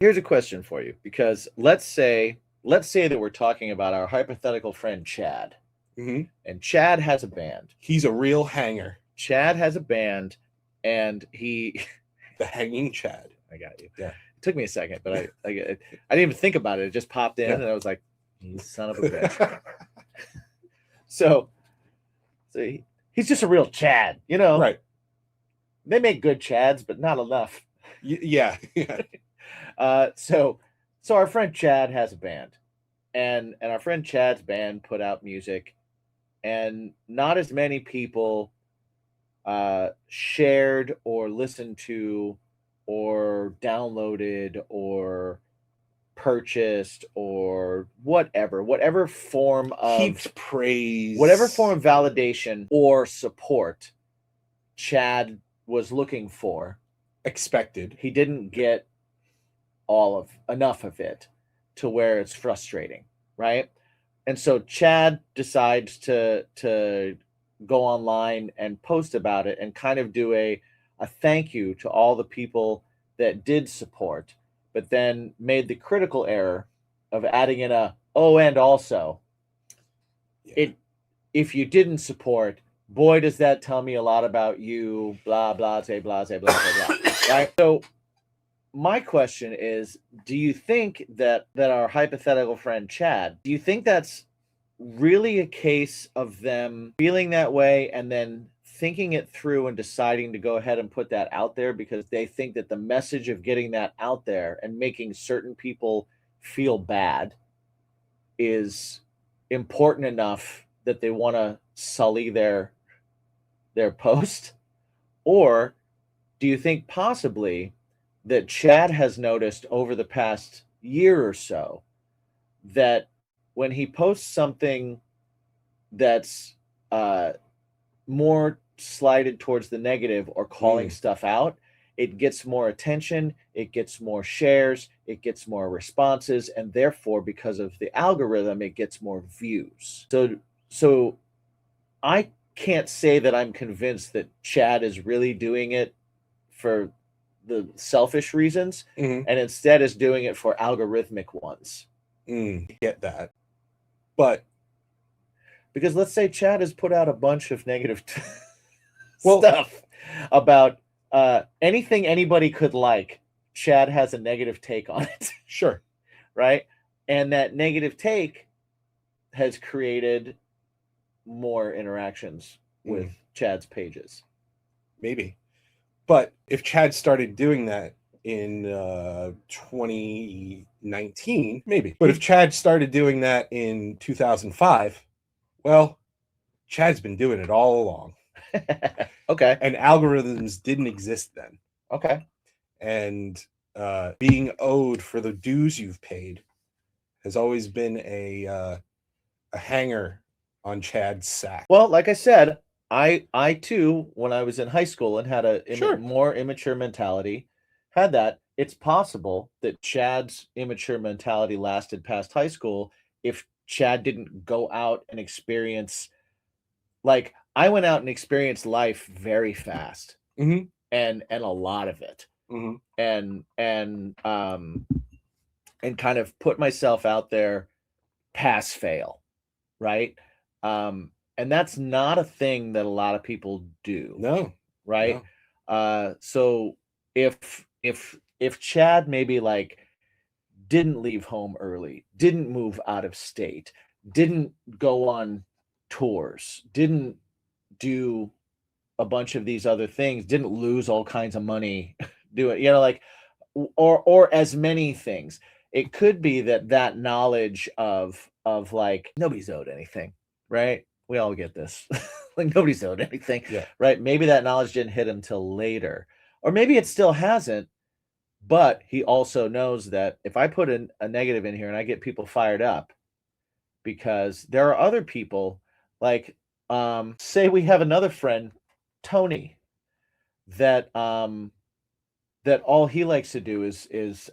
Here's a question for you, because let's say that we're talking about our hypothetical friend Chad, Mm-hmm. and Chad has a band. He's a real hanger. Chad has a band, and he. The hanging Chad. I got you. Yeah. It took me a second, but I didn't even think about it. It just popped in, and I was like, "You son of a bitch." So he's just a real Chad, Right. They make good Chads, but not enough. Yeah. So our friend Chad has a band, and our friend Chad's band put out music, and not as many people shared or listened to or downloaded or purchased or whatever form of Heaped praise, whatever form of validation or support Chad was looking for. Expected. He didn't get enough of it to where it's frustrating, right? And so Chad decides to go online and post about it and kind of do a thank you to all the people that did support, but then made the critical error of adding in a and also, if you didn't support, boy, does that tell me a lot about you, blah, blah, blah, blah, blah, blah, blah, right? So my question is, do you think that our hypothetical friend Chad, do you think that's really a case of them feeling that way and then thinking it through and deciding to go ahead and put that out there because they think that the message of getting that out there and making certain people feel bad is important enough that they want to sully their post? Or do you think possibly that Chad has noticed over the past year or so that when he posts something that's more slighted towards the negative or calling stuff out, it gets more attention, it gets more shares, it gets more responses, and therefore, because of the algorithm, it gets more views. So I can't say that I'm convinced that Chad is really doing it for the selfish reasons, and instead is doing it for algorithmic ones. Get that. But because let's say Chad has put out a bunch of negative stuff about anything anybody could like, Chad has a negative take on it. Sure. Right? And that negative take has created more interactions with Chad's pages. Maybe. But if Chad started doing that in 2019, maybe. But if Chad started doing that in 2005, well, Chad's been doing it all along. Okay. And algorithms didn't exist then. Okay. And being owed for the dues you've paid has always been a hanger on Chad's sack. Well, like I said, I too, when I was in high school and had a more immature mentality, had that. It's possible that Chad's immature mentality lasted past high school if Chad didn't go out and experience, like, I went out and experienced life very fast, and a lot of it, and kind of put myself out there, pass fail, right? And that's not a thing that a lot of people do. No. Right? No. So if Chad maybe like didn't leave home early, didn't move out of state, didn't go on tours, didn't do a bunch of these other things, didn't lose all kinds of money, do it, like, or as many things. It could be that knowledge of like, nobody's owed anything, right? We all get this. Like, nobody's owed anything, right? Maybe that knowledge didn't hit him till later, or maybe it still hasn't. But he also knows that if I put a negative in here and I get people fired up, because there are other people, like, say we have another friend, Tony, that that all he likes to do is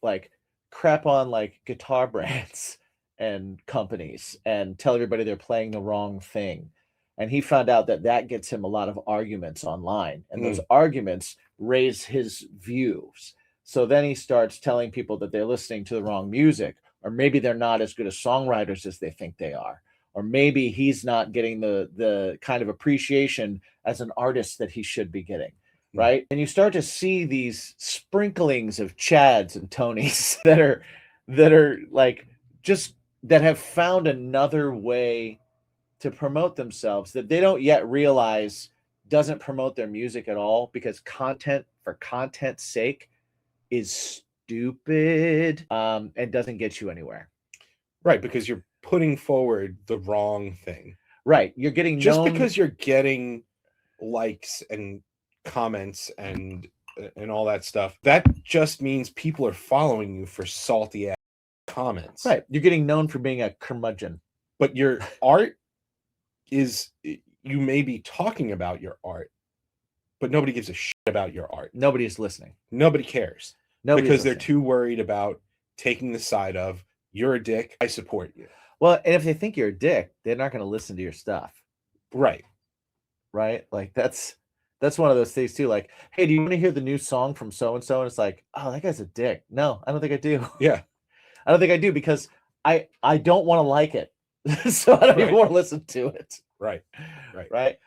like crap on like guitar brands and companies and tell everybody they're playing the wrong thing. And he found out that gets him a lot of arguments online, and those arguments raise his views. So then he starts telling people that they're listening to the wrong music, or maybe they're not as good as songwriters as they think they are, or maybe he's not getting the kind of appreciation as an artist that he should be getting, right? And you start to see these sprinklings of Chads and Tonys that are like just that have found another way to promote themselves that they don't yet realize doesn't promote their music at all, because content for content's sake is stupid, and doesn't get you anywhere. Right, because you're putting forward the wrong thing. Right, you're getting Just known because you're getting likes and comments and all that stuff, that just means people are following you for salty ass comments. right. You're getting known for being a curmudgeon. But your art is, you may be talking about your art, but nobody gives a shit about your art. Nobody's listening. Nobody cares. Nobody's because they're listening. too worried about taking the side of, you're a dick, I support you. Well, and if they think you're a dick, they're not going to listen to your stuff. Right. Right? Like that's one of those things too. Like, hey, do you want to hear the new song from so and so? And it's like, oh, that guy's a dick. No, I don't think I do. Yeah. I don't think I do, because I don't want to like it. So I don't even want to listen to it. Right. Right.